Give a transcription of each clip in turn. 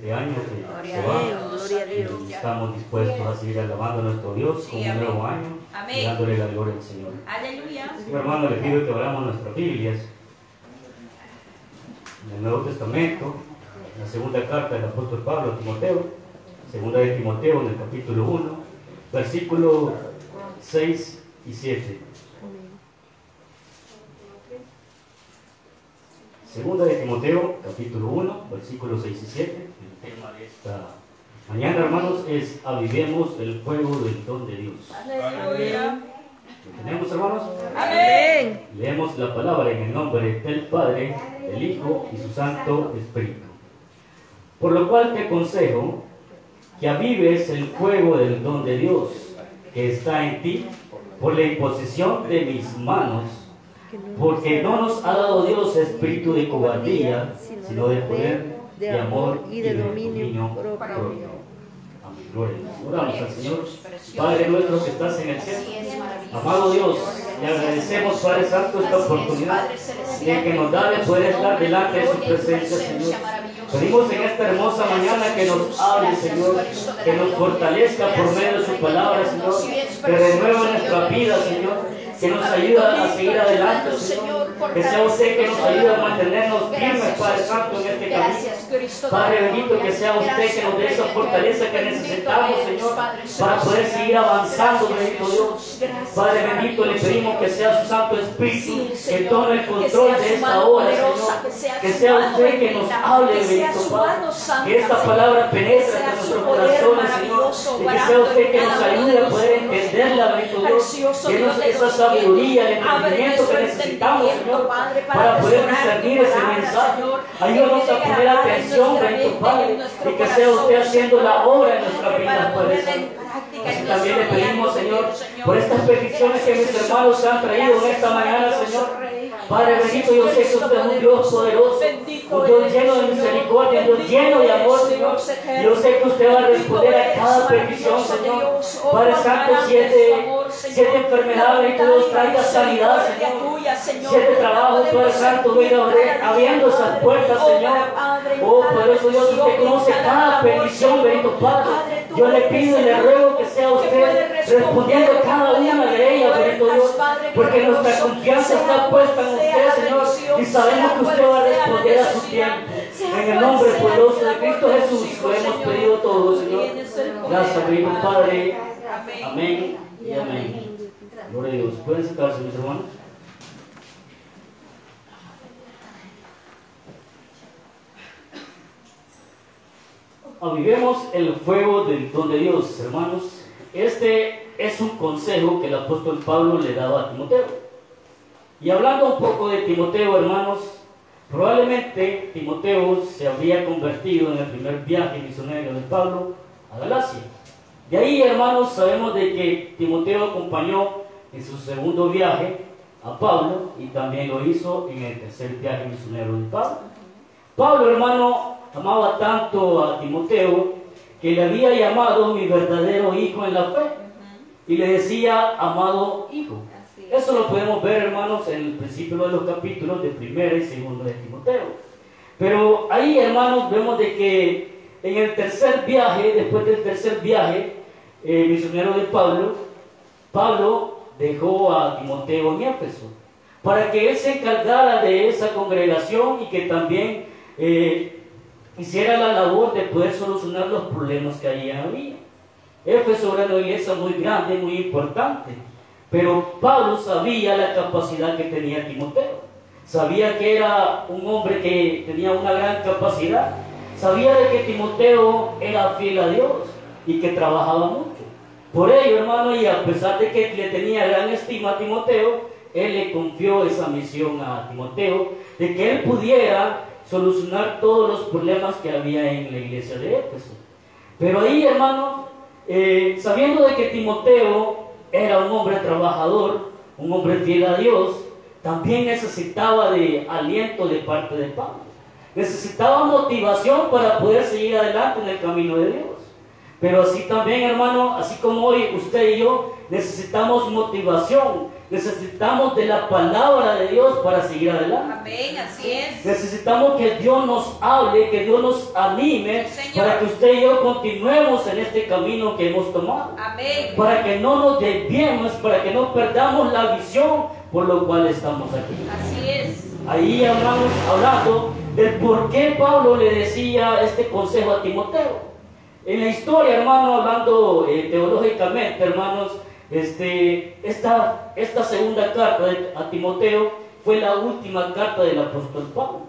este año que se va. Estamos dispuestos a seguir alabando a nuestro Dios con un nuevo año y dándole la gloria al Señor. Así que, hermano, le pido que abramos nuestras Biblias en el Nuevo Testamento, en la segunda carta del apóstol Pablo a Timoteo, segunda de Timoteo en el capítulo 1, versículos 6 y 7. Segunda de Timoteo, capítulo 1, versículos 6 y 7. El tema de esta mañana, hermanos, es avivemos el fuego del don de Dios. Aleluya. ¿Lo tenemos, hermanos? Amén. Leemos la palabra en el nombre del Padre, del Hijo y su Santo Espíritu. Por lo cual te aconsejo que avives el fuego del don de Dios que está en ti por la imposición de mis manos, porque no nos ha dado Dios espíritu de cobardía, sino de poder, de amor y de dominio propio. Amén. Gloria a Dios. Oramos al Señor. Padre nuestro que estás en el cielo, amado Dios, le agradecemos, Padre Santo, esta oportunidad de que nos da de poder estar delante de su presencia, Señor. Pedimos en esta hermosa mañana que nos hable, Señor, que nos fortalezca por medio de su palabra, Señor, que renueve nuestra vida, Señor, que nos ayuda a seguir adelante, Señor, que sea usted que nos ayude a mantenernos firmes, Padre Santo, en este camino. Padre bendito, que sea usted que nos dé esa fortaleza que necesitamos, Señor, para poder seguir avanzando, bendito Dios. Padre bendito, le pedimos que sea su Santo Espíritu que tome el control de esta hora, Señor, que sea usted que nos hable, bendito Padre, que esta palabra penetre en nuestros corazones, Señor, y que sea usted que nos ayude a poder entenderla, bendito Dios, que nos dé esa sabiduría, el entendimiento que necesitamos, Señor, para poder discernir ese mensaje. Ayúdanos a poner atención, bendito Padre, y que sea usted haciendo la obra en nuestra vida, Padre Santo. Así también le pedimos, Señor, por estas peticiones que mis hermanos han traído en esta mañana, Señor. Padre bendito, yo sé que usted es un Dios poderoso, un Dios lleno de misericordia, un Dios lleno de amor, Señor. Yo sé que usted va a responder a cada petición, Señor. Padre Santo, siete enfermedades, y Dios traiga sanidad, Señor. 7 trabajos, Padre Santo, venga abriendo esas puertas, Señor. Oh, poderoso Dios, usted conoce cada petición, bendito Padre. Yo le pido y le ruego que sea usted respondiendo a cada una de ellas, bendito Dios, porque nuestra confianza está puesta en usted, Señor, y sabemos que usted va a responder a su tiempo. En el nombre poderoso de Cristo Jesús lo hemos pedido todo, Señor. Gracias, bendito Padre. Amén y amén. Gloria a Dios. ¿Pueden sentarse, mis hermanos? Avivemos el fuego del don de Dios, hermanos. Este es un consejo que el apóstol Pablo le daba a Timoteo. Y hablando un poco de Timoteo, hermanos, probablemente Timoteo se habría convertido en el primer viaje misionero de Pablo a Galacia. De ahí, hermanos, sabemos de que Timoteo acompañó en su segundo viaje a Pablo y también lo hizo en el tercer viaje misionero de Pablo. Pablo, hermano, amaba tanto a Timoteo que le había llamado mi verdadero hijo en la fe y le decía amado hijo. Eso lo podemos ver, hermanos, en el principio de los capítulos de primera y segunda de Timoteo. Pero ahí, hermanos, vemos de que en el tercer viaje, después del tercer viaje misionero de Pablo, Pablo dejó a Timoteo en Éfeso para que él se encargara de esa congregación y que también hiciera la labor de poder solucionar los problemas que allí había. Éfeso era una iglesia muy grande, muy importante, pero Pablo sabía la capacidad que tenía Timoteo, sabía que era un hombre que tenía una gran capacidad, sabía de que Timoteo era fiel a Dios y que trabajaba mucho. Por ello, hermano, y a pesar de que le tenía gran estima a Timoteo, él le confió esa misión a Timoteo de que él pudiera solucionar todos los problemas que había en la iglesia de Éfeso. Pero ahí, hermano, sabiendo de que Timoteo era un hombre trabajador, un hombre fiel a Dios, también necesitaba de aliento de parte de Pablo. Necesitaba motivación para poder seguir adelante en el camino de Dios. Pero así también, hermano, así como hoy usted y yo necesitamos motivación, necesitamos de la palabra de Dios para seguir adelante. Amén, así es. Necesitamos que Dios nos hable, que Dios nos anime, para que usted y yo continuemos en este camino que hemos tomado. Amén. Para que no nos desviemos, para que no perdamos la visión por lo cual estamos aquí. Así es. Ahí hablamos, hablando del por qué Pablo le decía este consejo a Timoteo. En la historia, hermano, hablando teológicamente, hermanos, esta segunda carta a Timoteo fue la última carta del apóstol Pablo.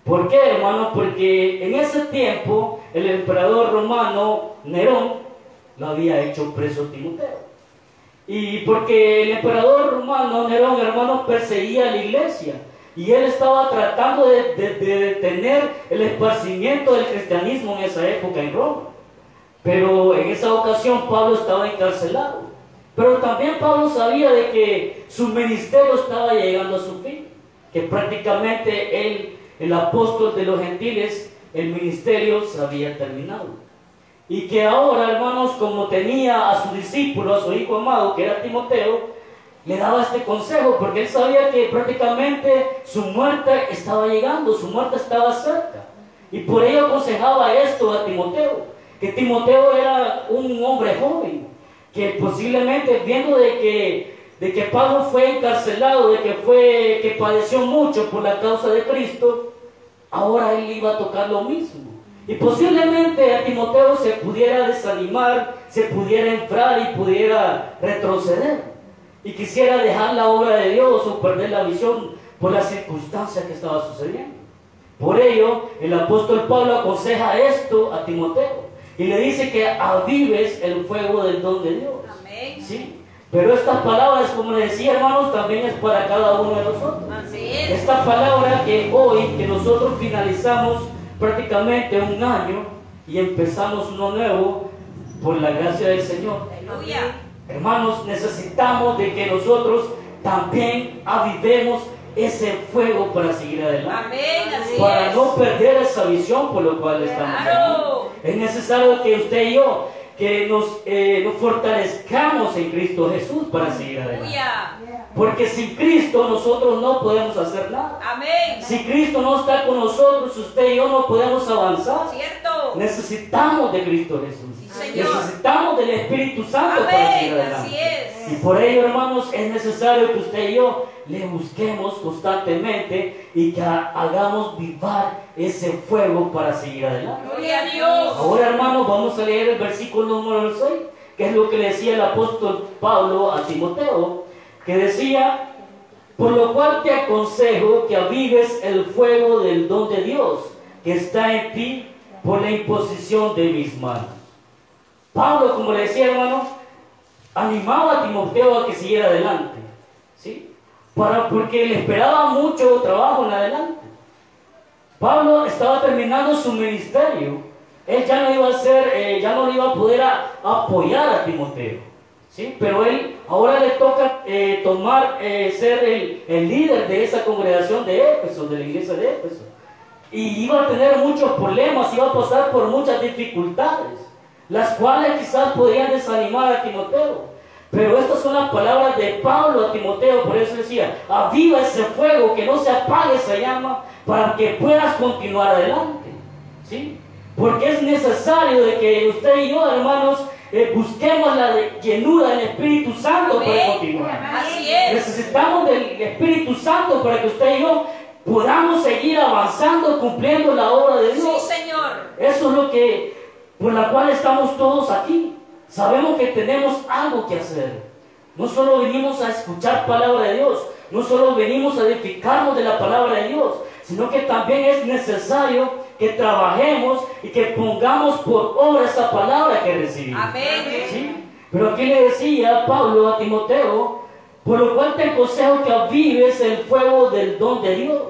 ¿Por qué, hermano? Porque en ese tiempo el emperador romano Nerón lo había hecho preso a Timoteo. Y porque el emperador romano Nerón, hermano, perseguía a la iglesia. Y él estaba tratando de detener el esparcimiento del cristianismo en esa época en Roma. Pero en esa ocasión Pablo estaba encarcelado. Pero también Pablo sabía de que su ministerio estaba llegando a su fin. Que prácticamente él, el apóstol de los gentiles, el ministerio se había terminado. Y que ahora, hermanos, como tenía a su discípulo, a su hijo amado, que era Timoteo, le daba este consejo, porque él sabía que prácticamente su muerte estaba llegando, su muerte estaba cerca. Y por ello aconsejaba esto a Timoteo, que Timoteo era un hombre joven, que posiblemente viendo de que Pablo fue encarcelado, que padeció mucho por la causa de Cristo, ahora él iba a tocar lo mismo. Y posiblemente a Timoteo se pudiera desanimar, se pudiera enfriar y pudiera retroceder. Y quisiera dejar la obra de Dios o perder la visión por las circunstancias que estaba sucediendo. Por ello, el apóstol Pablo aconseja esto a Timoteo y le dice que avives el fuego del don de Dios. Amén. ¿Sí? Pero estas palabras, como les decía, hermanos, también es para cada uno de nosotros. Así es. Esta palabra que hoy, que nosotros finalizamos prácticamente un año y empezamos uno nuevo, por la gracia del Señor. Aleluya. Hermanos, necesitamos de que nosotros también avivemos ese fuego para seguir adelante. Amén, así Para es. no perder esa visión por lo cual estamos Claro. aquí. Es necesario que usted y yo, que nos fortalezcamos en Cristo Jesús para seguir adelante. Aleluya. Porque sin Cristo nosotros no podemos hacer nada. Amén. Si Cristo no está con nosotros, usted y yo no podemos avanzar. Cierto. Necesitamos de Cristo Jesús. Sí, Señor. Necesitamos del Espíritu Santo para seguir Amén. adelante. Así es. Y por ello, hermanos, es necesario que usted y yo le busquemos constantemente y que hagamos vivar ese fuego para seguir adelante. Gloria a Dios. Ahora, hermanos, vamos a leer el versículo número 6, que es lo que le decía el apóstol Pablo a Timoteo, que decía: por lo cual te aconsejo que avives el fuego del don de Dios que está en ti por la imposición de mis manos. Pablo, como le decía, hermano, animaba a Timoteo a que siguiera adelante, ¿sí? Porque le esperaba mucho trabajo en adelante. Pablo estaba terminando su ministerio. Él ya no iba a ser, ya no le iba a poder apoyar a Timoteo, ¿sí? Pero él ahora le toca ser el líder de esa congregación de Éfeso, de la iglesia de Éfeso. Y iba a tener muchos problemas, iba a pasar por muchas dificultades, las cuales quizás podrían desanimar a Timoteo. Pero estas son las palabras de Pablo a Timoteo. Por eso decía: aviva ese fuego, que no se apague esa llama, para que puedas continuar adelante, ¿sí? Porque es necesario de que usted y yo, hermanos, busquemos la llenura del Espíritu Santo. Amén. Para continuar. Así es. Necesitamos del Espíritu Santo para que usted y yo podamos seguir avanzando, cumpliendo la obra de Dios. Sí, Señor. Eso es lo que, por la cual estamos todos aquí. Sabemos que tenemos algo que hacer. No solo venimos a escuchar palabra de Dios, no solo venimos a edificarnos de la palabra de Dios, sino que también es necesario que trabajemos y que pongamos por obra esa palabra que recibimos. Amén. ¿Sí? Pero aquí le decía Pablo a Timoteo: por lo cual te aconsejo que avives el fuego del don de Dios.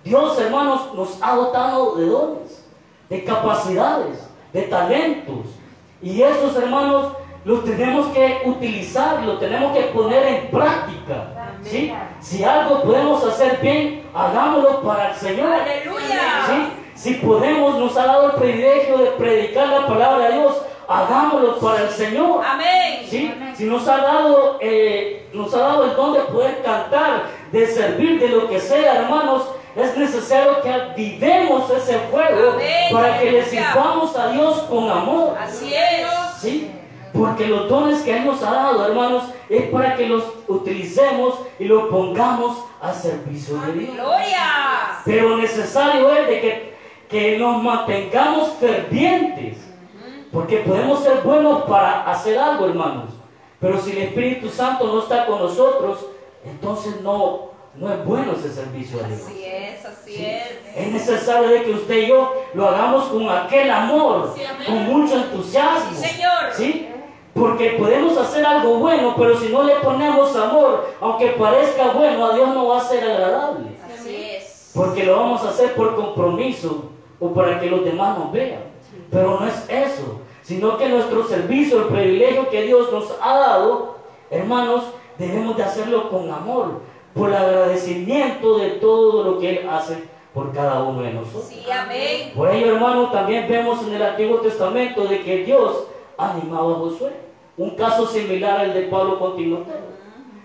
Dios, hermanos, nos ha dotado de dones, de capacidades, de talentos. Y esos, hermanos, los tenemos que utilizar, los tenemos que poner en práctica, ¿sí? Si algo podemos hacer bien, hagámoslo para el Señor. Aleluya. ¿Sí? Si podemos, nos ha dado el privilegio de predicar la palabra de Dios, hagámoslo para el Señor. Amén. ¿Sí? Si nos ha dado el don de poder cantar, de servir, de lo que sea, hermanos, es necesario que avivemos ese fuego. Amén. Para que le sirvamos a Dios con amor. Así es. ¿Sí? Porque los dones que Él nos ha dado, hermanos, es para que los utilicemos y los pongamos al servicio de Dios. Gloria. Pero necesario es de que nos mantengamos fervientes. Porque podemos ser buenos para hacer algo, hermanos. Pero si el Espíritu Santo no está con nosotros, entonces no es bueno ese servicio a Dios. Así es, así ¿Sí? es. Es necesario de que usted y yo lo hagamos con aquel amor, Sí, amén. con mucho entusiasmo. Sí, Señor. ¿Sí? Porque podemos hacer algo bueno, pero si no le ponemos amor, aunque parezca bueno, a Dios no va a ser agradable. Así es. Porque lo vamos a hacer por compromiso o para que los demás nos vean. Pero no es eso, sino que nuestro servicio, el privilegio que Dios nos ha dado, hermanos, debemos de hacerlo con amor, por el agradecimiento de todo lo que Él hace por cada uno de nosotros. Sí, amén. Por ello, hermanos, también vemos en el Antiguo Testamento de que Dios animaba a Josué. Un caso similar al de Pablo con Timoteo.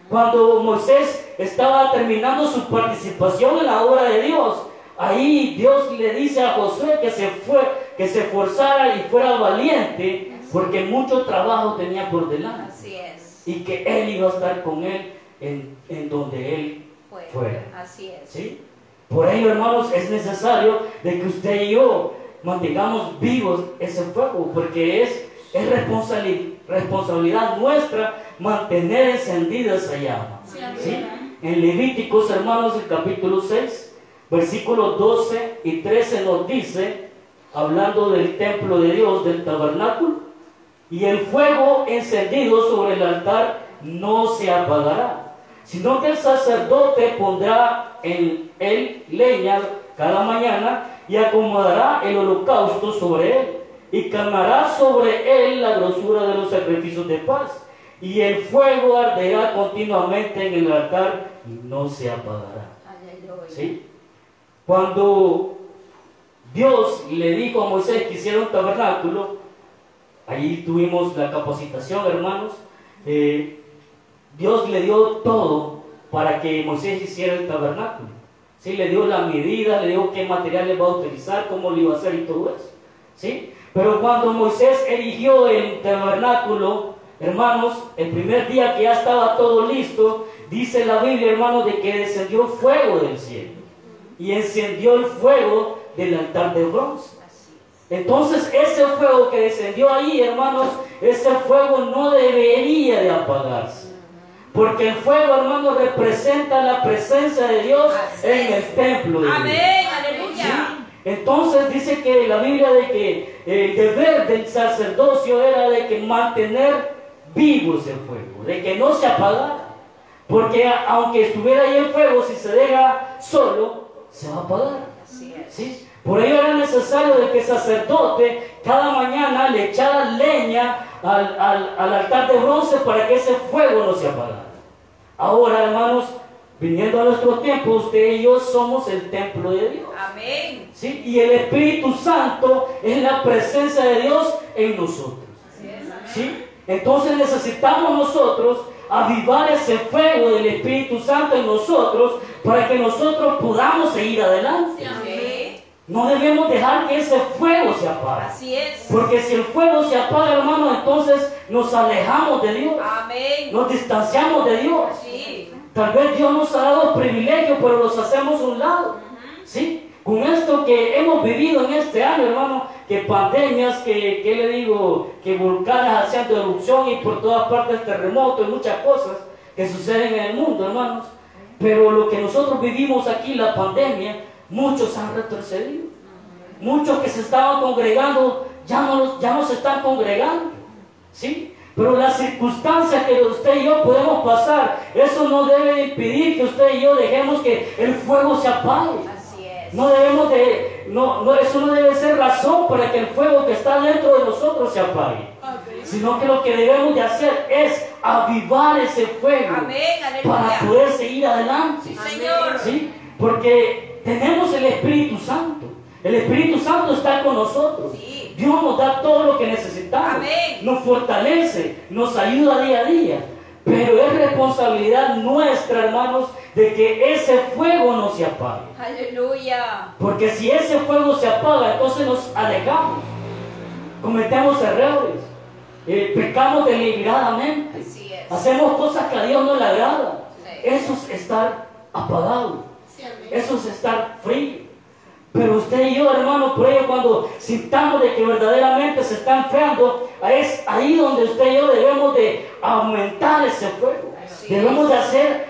Cuando Moisés estaba terminando su participación en la obra de Dios, ahí Dios le dice a Josué que se esforzara y fuera valiente, porque mucho trabajo tenía por delante. Así es. Y que Él iba a estar con él en donde Él fuera. Así es. ¿Sí? Por ello, hermanos, es necesario de que usted y yo mantengamos vivos ese fuego, porque es responsabilidad nuestra mantener encendida esa llama. ¿Sí? En Levíticos, hermanos, el capítulo 6, versículos 12 y 13 nos dice, hablando del templo de Dios, del tabernáculo, y el fuego encendido sobre el altar no se apagará, sino que el sacerdote pondrá en él leña cada mañana y acomodará el holocausto sobre él y calmará sobre él la grosura de los sacrificios de paz, y el fuego arderá continuamente en el altar y no se apagará. ¿Sí? Cuando Dios le dijo a Moisés que hiciera un tabernáculo, allí tuvimos la capacitación, hermanos. Dios le dio todo para que Moisés hiciera el tabernáculo. ¿Sí? Le dio la medida, le dio qué materiales va a utilizar, cómo lo iba a hacer y todo eso. ¿Sí? Pero cuando Moisés erigió el tabernáculo, hermanos, el primer día que ya estaba todo listo, dice la Biblia, hermanos, de que descendió fuego del cielo y encendió el fuego del altar de bronce. Entonces ese fuego que descendió ahí, hermanos, ese fuego no debería de apagarse, porque el fuego, hermanos, representa la presencia de Dios en el templo de Dios. Amén, aleluya. ¿Sí? Entonces dice que la Biblia de que el deber del sacerdocio era de que mantener vivo ese fuego, de que no se apagara, porque aunque estuviera ahí el fuego, si se deja solo, se va a apagar. ¿Sí? Por ello era necesario de que el sacerdote cada mañana le echara leña al altar de bronce para que ese fuego no se apagara. Ahora, hermanos, viniendo a nuestro tiempo, usted y yo somos el templo de Dios. Amén. ¿Sí? Y el Espíritu Santo es la presencia de Dios en nosotros. ¿Sí? Entonces necesitamos nosotros avivar ese fuego del Espíritu Santo en nosotros para que nosotros podamos seguir adelante. Amén. No debemos dejar que ese fuego se apague. Así es. Porque si el fuego se apaga, hermanos, entonces nos alejamos de Dios. Amén. Nos distanciamos de Dios. Sí. Tal vez Dios nos ha dado privilegios, pero los hacemos a un lado. ¿Sí? Con esto que hemos vivido en este año, hermano, que pandemias, que le digo, que volcanes haciendo erupción y por todas partes terremotos y muchas cosas que suceden en el mundo, hermanos. Pero lo que nosotros vivimos aquí, la pandemia, muchos han retrocedido. Muchos que se estaban congregando ya no se están congregando. ¿Sí? Pero las circunstancias que usted y yo podemos pasar, eso no debe impedir que usted y yo dejemos que el fuego se apague. Así es. No debemos eso no debe ser razón para que el fuego que está dentro de nosotros se apague. Sino que lo que debemos de hacer es avivar ese fuego. Amén, para aleluya. poder seguir adelante. Señor. ¿Sí? Porque tenemos el Espíritu Santo. El Espíritu Santo está con nosotros. Sí. Dios nos da todo lo que necesitamos. Amén. Nos fortalece, nos ayuda día a día. Pero es responsabilidad nuestra, hermanos, de que ese fuego no se apague. Aleluya. Porque si ese fuego se apaga, entonces nos alejamos. Cometemos errores. Pecamos deliberadamente. Así es. Hacemos cosas que a Dios no le agradan. Sí. Eso es estar apagado. Sí, amén. Eso es estar frío. Pero usted y yo, hermano, por ello cuando sintamos de que verdaderamente se está enfriando, es ahí donde usted y yo debemos de aumentar ese fuego. Así Debemos es. de hacer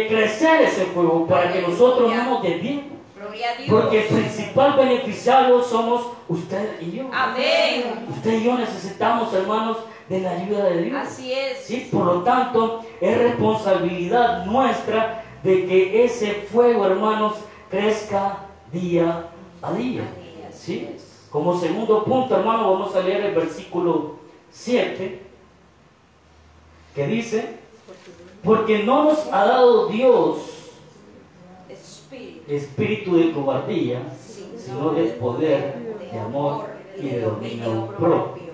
crecer ese fuego para que nosotros no nos desviemos. Gloria a Dios. Porque el principal beneficiario somos usted y yo. Amén. Usted y yo necesitamos, hermanos, de la ayuda de Dios. Así es. ¿Sí? Por lo tanto, es responsabilidad nuestra de que ese fuego, hermanos, crezca día a día. ¿Sí? Como segundo punto, hermano, vamos a leer el versículo 7, que dice: porque no nos ha dado Dios espíritu de cobardía, sino de poder, de amor y de dominio propio.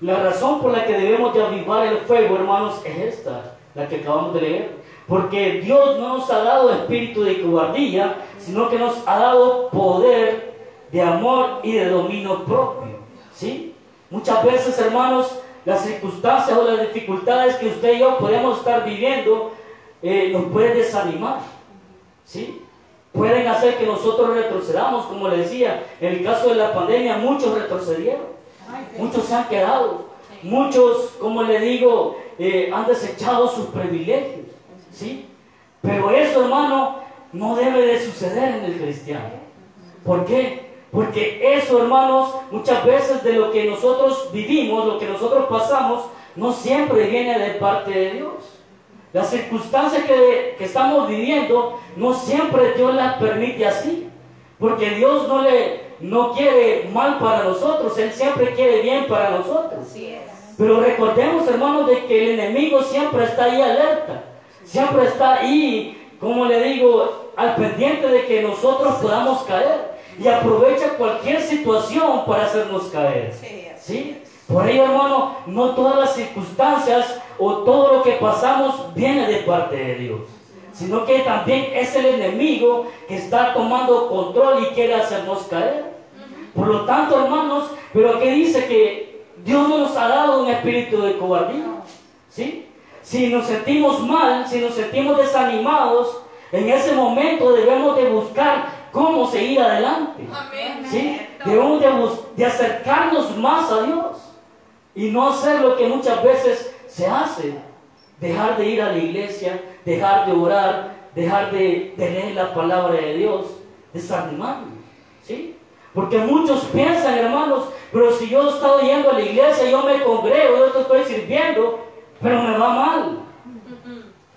La razón por la que debemos de avivar el fuego, hermanos, es esta, la que acabamos de leer. Porque Dios no nos ha dado espíritu de cobardía, sino que nos ha dado poder de amor y de dominio propio. ¿Sí? Muchas veces, hermanos, las circunstancias o las dificultades que usted y yo podemos estar viviendo nos pueden desanimar. ¿Sí? Pueden hacer que nosotros retrocedamos, como le decía, en el caso de la pandemia muchos retrocedieron, muchos se han quedado, muchos, como le digo, han desechado sus privilegios. ¿Sí? Pero eso, hermano, no debe de suceder en el cristiano. ¿Por qué? Porque eso, hermanos, muchas veces de lo que nosotros vivimos, lo que nosotros pasamos, no siempre viene de parte de Dios. Las circunstancias que estamos viviendo, no siempre Dios las permite así. Porque Dios no quiere mal para nosotros, Él siempre quiere bien para nosotros. Así es. Pero recordemos, hermanos, de que el enemigo siempre está ahí alerta. Siempre está ahí, como le digo, al pendiente de que nosotros podamos caer. Y aprovecha cualquier situación para hacernos caer. ¿Sí? Por ello, hermano, no todas las circunstancias o todo lo que pasamos viene de parte de Dios. Sino que también es el enemigo que está tomando control y quiere hacernos caer. Por lo tanto, hermanos, pero aquí dice que Dios no nos ha dado un espíritu de cobardía. ¿Sí? Si nos sentimos mal, si nos sentimos desanimados, en ese momento debemos de buscar cómo seguir adelante. Amén. ¿Sí? Debemos de acercarnos más a Dios y no hacer lo que muchas veces se hace: dejar de ir a la iglesia, dejar de orar, dejar de leer la palabra de Dios, desanimarnos. ¿Sí? Porque muchos piensan, hermanos, pero si yo he estado yendo a la iglesia, yo me congrego, yo te estoy sirviendo, pero me va mal.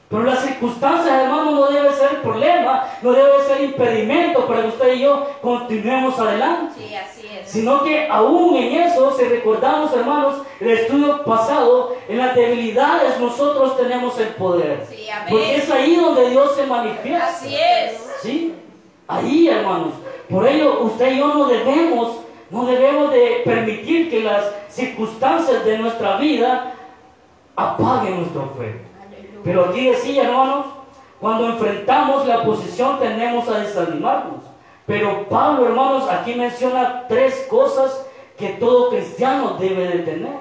Pero las circunstancias, hermanos, no debe ser problema, no debe ser impedimento para que usted y yo continuemos adelante. Sí, así es. Sino que aún en eso, si recordamos, hermanos, el estudio pasado, en las debilidades nosotros tenemos el poder. Sí, amén. Porque es ahí donde Dios se manifiesta. Así es. ¿Sí? Ahí, hermanos. Por ello, usted y yo no debemos de permitir que las circunstancias de nuestra vida apaguen nuestro fuego. Pero aquí decía, hermanos, cuando enfrentamos la oposición tendemos a desanimarnos. Pero Pablo, hermanos, aquí menciona 3 cosas que todo cristiano debe de tener.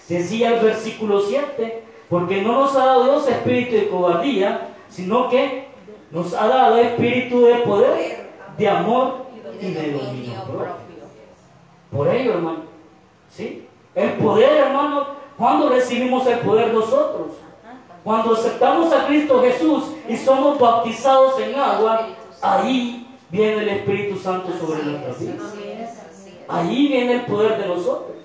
Decía el versículo 7, porque no nos ha dado Dios espíritu de cobardía, sino que nos ha dado espíritu de poder, de amor y de dominio propio. Por ello, hermano, ¿sí? El poder, hermano, ¿cuándo recibimos el poder nosotros? Cuando aceptamos a Cristo Jesús y somos bautizados en agua, ahí viene el Espíritu Santo sobre nuestras vidas. Ahí viene el poder de nosotros.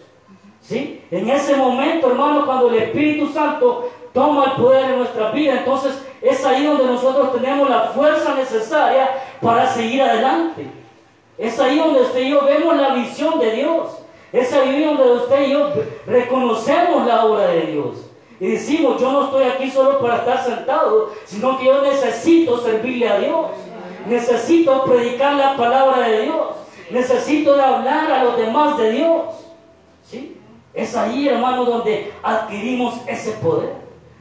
¿Sí? En ese momento, hermano, cuando el Espíritu Santo toma el poder en nuestra vida, entonces es ahí donde nosotros tenemos la fuerza necesaria para seguir adelante. Es ahí donde usted y yo vemos la visión de Dios. Es ahí donde usted y yo reconocemos la obra de Dios. Y decimos, yo no estoy aquí solo para estar sentado, sino que yo necesito servirle a Dios. Necesito predicar la palabra de Dios. Necesito de hablar a los demás de Dios. ¿Sí? Es ahí, hermano, donde adquirimos ese poder.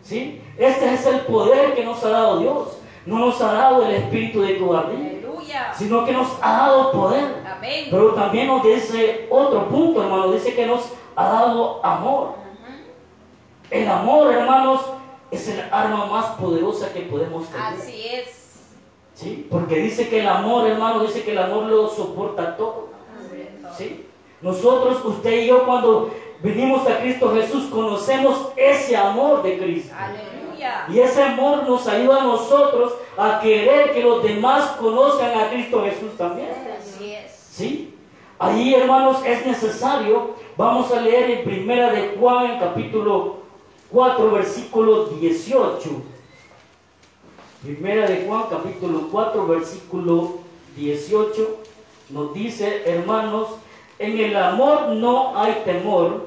¿Sí? Este es el poder que nos ha dado Dios. No nos ha dado el espíritu de cobardía, Aleluya. sino que nos ha dado poder. Amén. Pero también nos dice otro punto, hermano. Dice que nos ha dado amor. El amor, hermanos, es el arma más poderosa que podemos tener. Así es. ¿Sí? Porque dice que el amor, hermano, dice que el amor lo soporta todo. ¿Sí? Nosotros, usted y yo, cuando venimos a Cristo Jesús, conocemos ese amor de Cristo. Aleluya. Y ese amor nos ayuda a nosotros a querer que los demás conozcan a Cristo Jesús también. Así es. ¿Sí? Ahí, hermanos, es necesario. Vamos a leer en Primera de Juan, capítulo 4, versículo 18. Primera de Juan, capítulo 4, versículo 18. Nos dice, hermanos, en el amor no hay temor,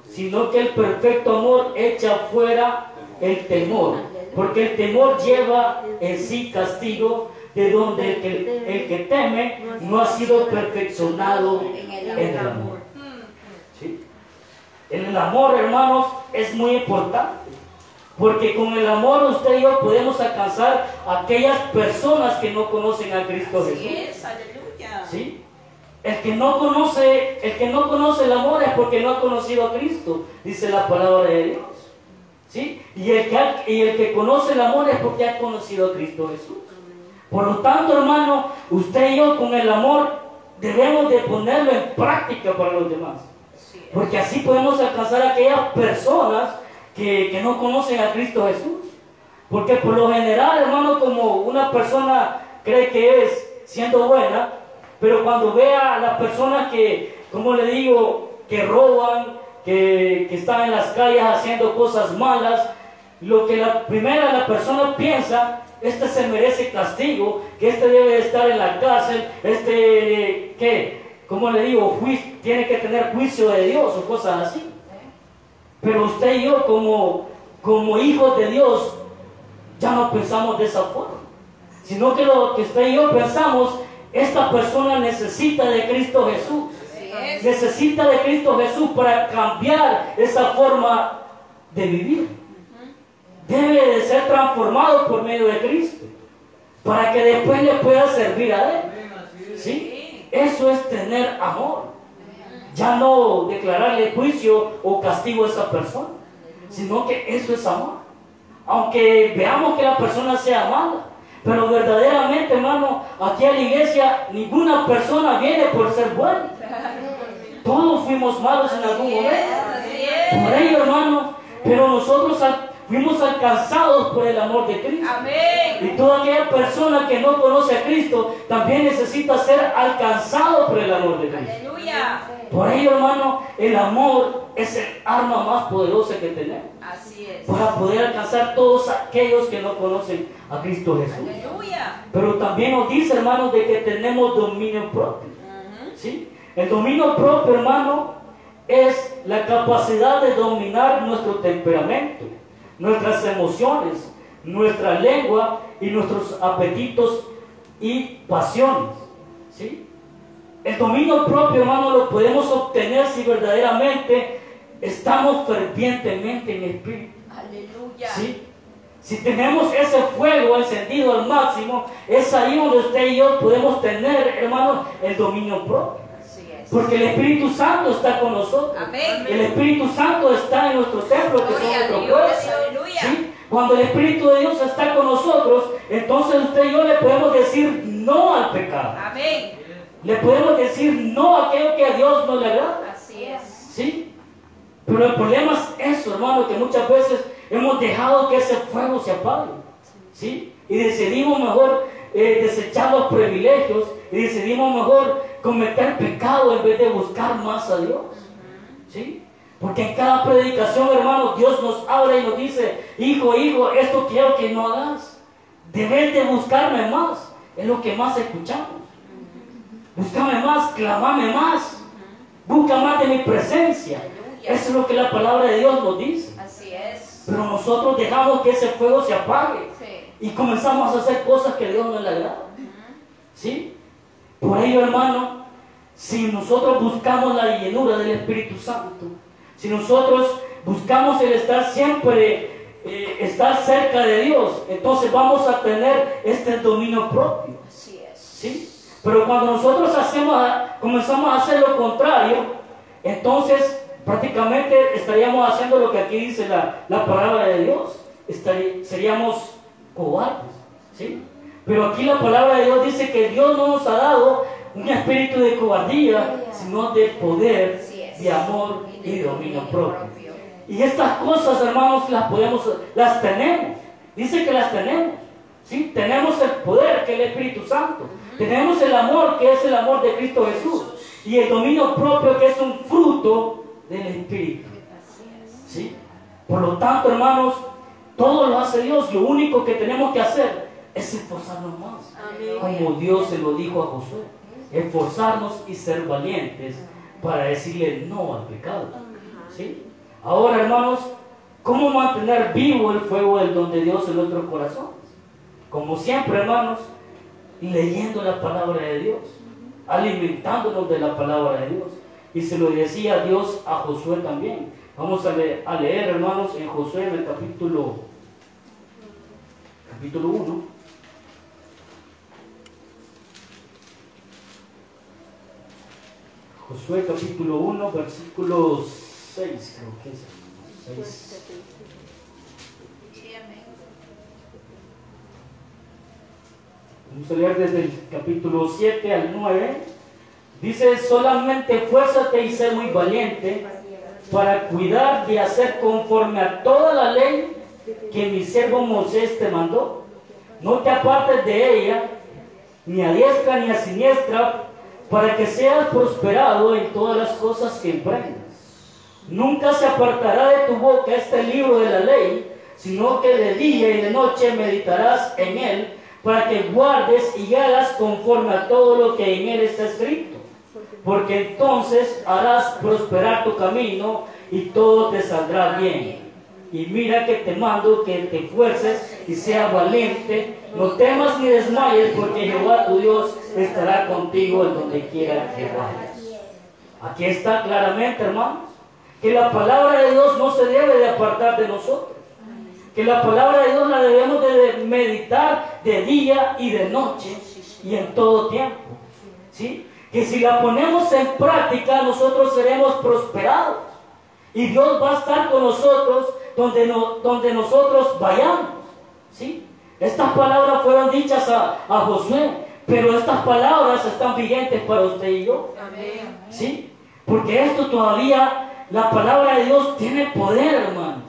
sino que el perfecto amor echa fuera el temor, porque el temor lleva en sí castigo, de donde el que teme no ha sido perfeccionado en el amor. ¿Sí? El amor, hermanos, es muy importante, porque con el amor usted y yo podemos alcanzar a aquellas personas que no conocen a Cristo Jesús. Así es. Aleluya. ¿Sí? El que no conoce el amor es porque no ha conocido a Cristo, dice la palabra de Dios. ¿Sí? Y el que conoce el amor es porque ha conocido a Cristo Jesús. Por lo tanto, hermano, usted y yo con el amor debemos de ponerlo en práctica para los demás. Porque así podemos alcanzar a aquellas personas que no conocen a Cristo Jesús. Porque por lo general, hermano, como una persona cree que es siendo buena, pero cuando vea a las personas que, como le digo, que roban, que están en las calles haciendo cosas malas, lo que la persona piensa, este se merece castigo, que este debe de estar en la cárcel, como le digo, tiene que tener juicio de Dios o cosas así. Pero usted y yo como hijos de Dios ya no pensamos de esa forma, sino que lo que usted y yo pensamos, esta persona necesita de Cristo Jesús. Necesita de Cristo Jesús para cambiar esa forma de vivir. Debe de ser transformado por medio de Cristo, para que después le pueda servir a Él. ¿Sí? Eso es tener amor. Ya no declararle juicio o castigo a esa persona, sino que eso es amor. Aunque veamos que la persona sea mala, pero verdaderamente, hermano, aquí a la iglesia ninguna persona viene por ser buena. Todos fuimos malos en algún momento. Por ello, hermano, pero nosotros fuimos alcanzados por el amor de Cristo. Amén. Y toda aquella persona que no conoce a Cristo también necesita ser alcanzado por el amor de Cristo. Aleluya. Por ello, hermano, el amor es el arma más poderosa que tenemos Así es. para poder alcanzar todos aquellos que no conocen a Cristo Jesús. Aleluya. Pero también nos dice, hermanos, de que tenemos dominio propio. ¿Sí? El dominio propio, hermano, es la capacidad de dominar nuestro temperamento, nuestras emociones, nuestra lengua y nuestros apetitos y pasiones. ¿Sí? El dominio propio, hermano, lo podemos obtener si verdaderamente estamos fervientemente en espíritu. Aleluya. ¿Sí? Si tenemos ese fuego encendido al máximo, es ahí donde usted y yo podemos tener, hermano, el dominio propio. Así es. Porque el Espíritu Santo está con nosotros. Amén. El Espíritu Santo está en nuestro templo, que Gloria es a nuestro Dios. cuerpo. Aleluya. ¿Sí? Cuando el Espíritu de Dios está con nosotros, entonces usted y yo le podemos decir no al pecado. Amén. Le podemos decir no a aquello que a Dios no le agrada. Así es. ¿Sí? Pero el problema es eso, hermano, que muchas veces hemos dejado que ese fuego se apague. ¿Sí? Y decidimos mejor desechar los privilegios y decidimos mejor cometer pecado en vez de buscar más a Dios. ¿Sí? Porque en cada predicación, hermano, Dios nos habla y nos dice, hijo, esto quiero que no hagas. Debes de buscarme más. Es lo que más escuchamos. Búscame más, clamame más. Busca más de mi presencia. Eso es lo que la palabra de Dios nos dice. Así es. Pero nosotros dejamos que ese fuego se apague. Sí. Y comenzamos a hacer cosas que a Dios no le agrada. ¿Sí? Por ello, hermano, si nosotros buscamos la llenura del Espíritu Santo, si nosotros buscamos el estar siempre, estar cerca de Dios, entonces vamos a tener este dominio propio. Así es. ¿Sí? Pero cuando nosotros comenzamos a hacer lo contrario, entonces prácticamente estaríamos haciendo lo que aquí dice la palabra de Dios. Seríamos cobardes. ¿Sí? Pero aquí la palabra de Dios dice que Dios no nos ha dado un espíritu de cobardía, sino de poder, de amor y de dominio propio. Y estas cosas, hermanos, las tenemos. Dice que las tenemos. ¿Sí? Tenemos el poder, que es el Espíritu Santo. Tenemos el amor, que es el amor de Cristo Jesús. Y el dominio propio, que es un fruto del Espíritu. ¿Sí? Por lo tanto, hermanos, todo lo hace Dios. Lo único que tenemos que hacer es esforzarnos más. Como Dios se lo dijo a Josué. Esforzarnos y ser valientes para decirle no al pecado. ¿Sí? Ahora, hermanos, ¿cómo mantener vivo el fuego del don de Dios en nuestros corazones? Como siempre, hermanos, leyendo la palabra de Dios, alimentándonos de la palabra de Dios. Y se lo decía Dios a Josué también. Vamos a leer, hermanos, en Josué, en el capítulo 1. Josué capítulo 1, versículo 6, creo que es 6. Vamos a leer desde el capítulo 7 al 9. Dice: solamente esfuérzate y sé muy valiente para cuidar de hacer conforme a toda la ley que mi siervo Moisés te mandó. No te apartes de ella, ni a diestra ni a siniestra, para que seas prosperado en todas las cosas que emprendas. Nunca se apartará de tu boca este libro de la ley, sino que de día y de noche meditarás en él, para que guardes y hagas conforme a todo lo que en él está escrito. Porque entonces harás prosperar tu camino y todo te saldrá bien. Y mira que te mando que te esfuerces y seas valiente. No temas ni desmayes, porque Jehová tu Dios estará contigo en donde quiera que vayas. Aquí está claramente, hermanos, que la palabra de Dios no se debe de apartar de nosotros. Que la palabra de Dios la debemos de meditar de día y de noche y en todo tiempo. ¿Sí? Que si la ponemos en práctica, nosotros seremos prosperados. Y Dios va a estar con nosotros donde nosotros vayamos. ¿Sí? Estas palabras fueron dichas a Josué, pero estas palabras están vigentes para usted y yo. Amén. ¿Sí? Porque esto todavía, la palabra de Dios tiene poder, hermanos.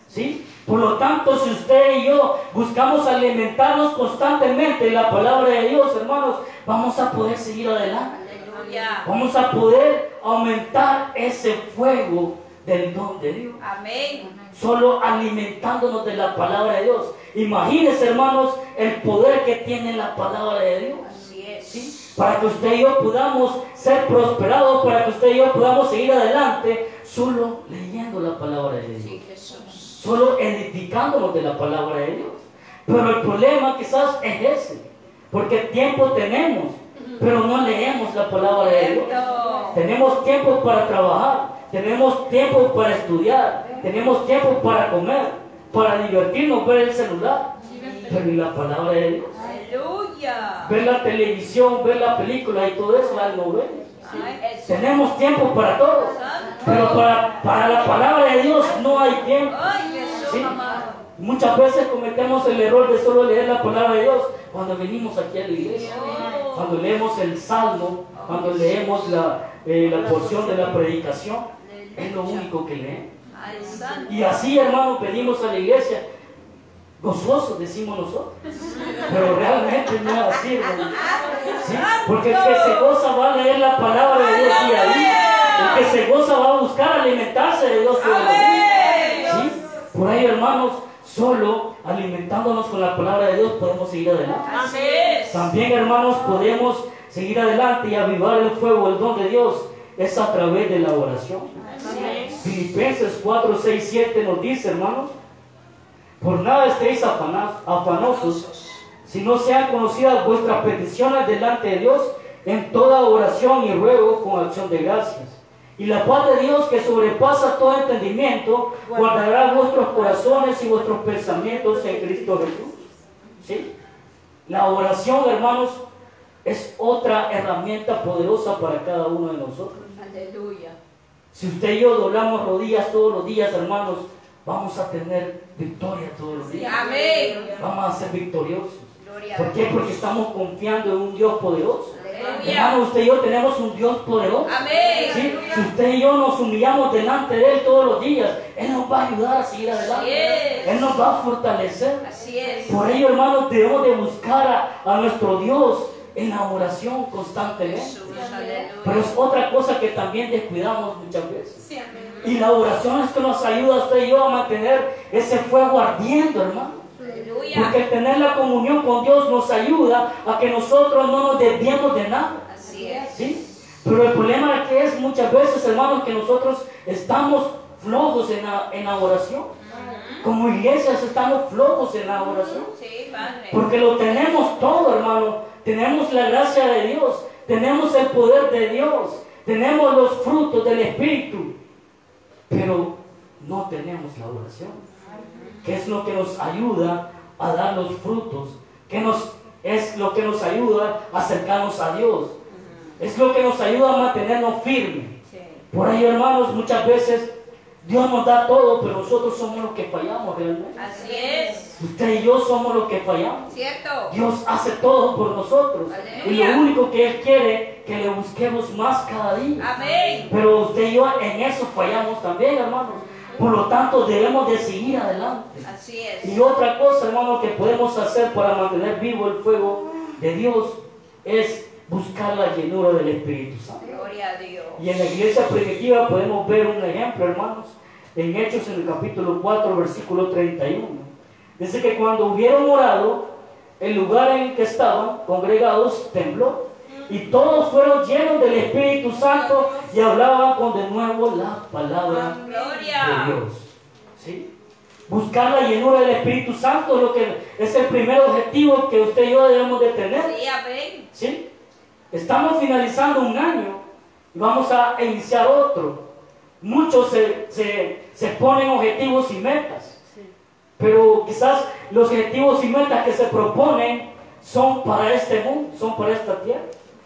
¿Sí? Por lo tanto, si usted y yo buscamos alimentarnos constantemente en la palabra de Dios, hermanos, vamos a poder seguir adelante. Aleluya. Vamos a poder aumentar ese fuego del don de Dios. Amén. Solo alimentándonos de la palabra de Dios. Imagínense, hermanos, el poder que tiene la palabra de Dios. Así es. ¿Sí? Para que usted y yo podamos ser prosperados, para que usted y yo podamos seguir adelante, solo leyendo la palabra de Dios. Sí, Jesús. Solo edificándonos de la palabra de Dios. Pero el problema quizás es ese, porque tiempo tenemos, pero no leemos la palabra de Dios. Tenemos tiempo para trabajar, tenemos tiempo para estudiar, tenemos tiempo para comer, para divertirnos, ver el celular, pero ¿y la palabra de Dios? Aleluya. Ver la televisión, ver la película y todo eso, las novelas. Ay, Jesús. Tenemos tiempo para todo, pero para la palabra de Dios no hay tiempo. Ay, Jesús, ¿Sí? amado. Muchas veces cometemos el error de solo leer la palabra de Dios cuando venimos aquí a la iglesia, cuando leemos el salmo, cuando leemos la porción de la predicación. Es lo único que leemos. Ay, santo. Y así, hermanos, venimos a la iglesia gozosos, decimos nosotros, pero realmente no es así, hermano. ¿Sí? Porque el que se goza va a leer la palabra de Dios día a día. El que se goza va a buscar alimentarse de Dios todos los días. ¿Sí? Por ahí, hermanos, solo alimentándonos con la palabra de Dios podemos seguir adelante. Así es. También, hermanos, podemos seguir adelante y avivar el fuego, el don de Dios, es a través de la oración. Así es. Filipenses 4, 6, 7 nos dice, hermanos: por nada estéis afanosos, si no sean conocidas vuestras peticiones delante de Dios en toda oración y ruego con acción de gracias. Y la paz de Dios, que sobrepasa todo entendimiento, guardará vuestros corazones y vuestros pensamientos en Cristo Jesús. ¿Sí? La oración, hermanos, es otra herramienta poderosa para cada uno de nosotros. Aleluya. Si usted y yo doblamos rodillas todos los días, hermanos, vamos a tener victoria todos los días. Amén. Vamos a ser victoriosos. Gloria a ¿Por qué? Dios. Porque estamos confiando en un Dios poderoso. Aleluya. Hermano, usted y yo tenemos un Dios poderoso. Amén. ¿Sí? Si usted y yo nos humillamos delante de Él todos los días, Él nos va a ayudar a seguir Así adelante. es. Él nos va a fortalecer. Así es. Por ello, hermanos, debemos de buscar a nuestro Dios en la oración constantemente. Jesús, aleluya. Pero es otra cosa que también descuidamos muchas veces. Sí, amén. Y la oración es que nos ayuda a usted y yo a mantener ese fuego ardiendo, hermano. Aleluya. Porque tener la comunión con Dios nos ayuda a que nosotros no nos desviemos de nada. Así es. ¿Sí? Pero el problema que es muchas veces, hermanos, que nosotros estamos flojos en la oración. Como iglesias estamos flojos en la oración. Sí, Padre. Porque lo tenemos todo, hermano. Tenemos la gracia de Dios. Tenemos el poder de Dios. Tenemos los frutos del Espíritu. Pero no tenemos la oración. Que es lo que nos ayuda a dar los frutos. Es lo que nos ayuda a acercarnos a Dios. Es lo que nos ayuda a mantenernos firmes. Sí. Por ahí, hermanos, muchas veces Dios nos da todo, pero nosotros somos los que fallamos realmente. Así es. Usted y yo somos los que fallamos. Cierto. Dios hace todo por nosotros. Y Aleluya. lo único que Él quiere que le busquemos más cada día. Amén. Pero usted y yo en eso fallamos también, hermanos. Por lo tanto, debemos de seguir adelante. Así es. Y otra cosa, hermano, que podemos hacer para mantener vivo el fuego de Dios es buscar la llenura del Espíritu Santo. Gloria a Dios. Y en la iglesia primitiva podemos ver un ejemplo, hermanos, en Hechos en el capítulo 4, versículo 31. Dice que cuando hubieron orado, el lugar en que estaban congregados tembló, y todos fueron llenos del Espíritu Santo y hablaban con de nuevo la palabra Gloria. de Dios. ¿Sí? Buscar la llenura del Espíritu Santo es lo que es el primer objetivo que usted y yo debemos de tener. Sí, amén. ¿Sí? Estamos finalizando un año y vamos a iniciar otro. Muchos se ponen objetivos y metas, pero quizás los objetivos y metas que se proponen son para este mundo, son para esta tierra.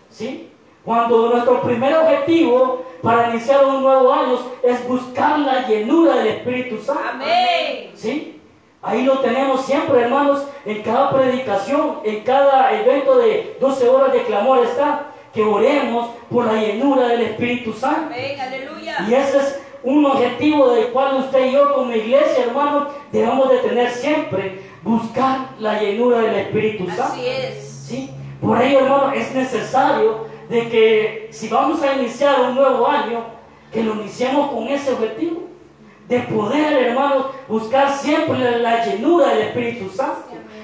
¿Sí? Cuando nuestro primer objetivo para iniciar un nuevo año es buscar la llenura del Espíritu Santo. Amén. ¿Sí? Ahí lo tenemos siempre, hermanos, en cada predicación, en cada evento de 12 horas de clamor está, que oremos por la llenura del Espíritu Santo. Amén. Aleluya. Y ese es un objetivo del cual usted y yo como iglesia, hermanos, debemos de tener siempre, buscar la llenura del Espíritu Santo. Así es. ¿Sí? Por ello, hermano, es necesario de que si vamos a iniciar un nuevo año, que lo iniciemos con ese objetivo, de poder, hermanos, buscar siempre la llenura del Espíritu Santo,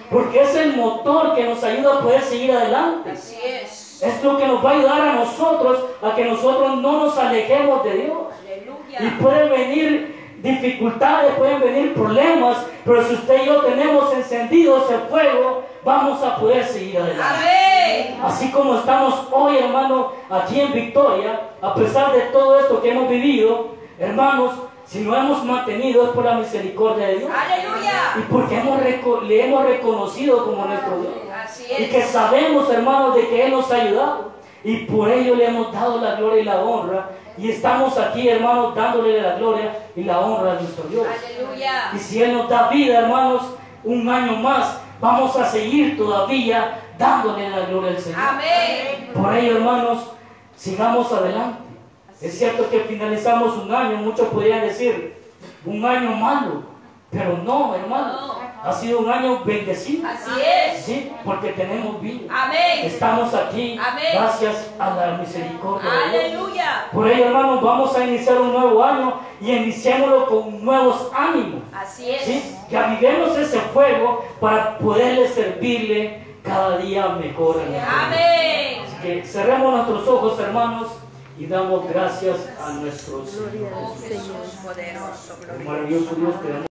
porque es el motor que nos ayuda a poder seguir adelante. Así es. Es lo que nos va a ayudar a nosotros, a que nosotros no nos alejemos de Dios. Aleluya. Y pueden venir dificultades, pueden venir problemas, pero si usted y yo tenemos encendido ese fuego, vamos a poder seguir adelante. Amén. Así como estamos hoy, hermano, aquí en Victoria, a pesar de todo esto que hemos vivido, hermanos, si lo hemos mantenido es por la misericordia de Dios. Aleluya. Y porque le hemos reconocido como nuestro Dios. Así Y que es. sabemos, hermanos, de que Él nos ha ayudado. Y por ello le hemos dado la gloria y la honra. Y estamos aquí, hermanos, dándole la gloria y la honra a nuestro Dios. Aleluya. Y si Él nos da vida, hermanos, un año más, vamos a seguir todavía dándole la gloria al Señor. Amén. Por ello, hermanos, sigamos adelante. Es cierto que finalizamos un año, muchos podrían decir, un año malo, pero no, hermano, ha sido un año bendecido. Así es. Sí, porque tenemos vida. Amén. Estamos aquí Amén. gracias a la misericordia de Dios. Aleluya. Por ello, hermanos, vamos a iniciar un nuevo año y iniciémoslo con nuevos ánimos. Así es. ¿Sí? Que avivemos ese fuego para poderle servirle cada día mejor. En nuestra vida. Amén. Así que cerremos nuestros ojos, hermanos, y damos gracias a nuestro Señor. Oh Jesús poderoso, glorioso. Maravilloso Dios, te damos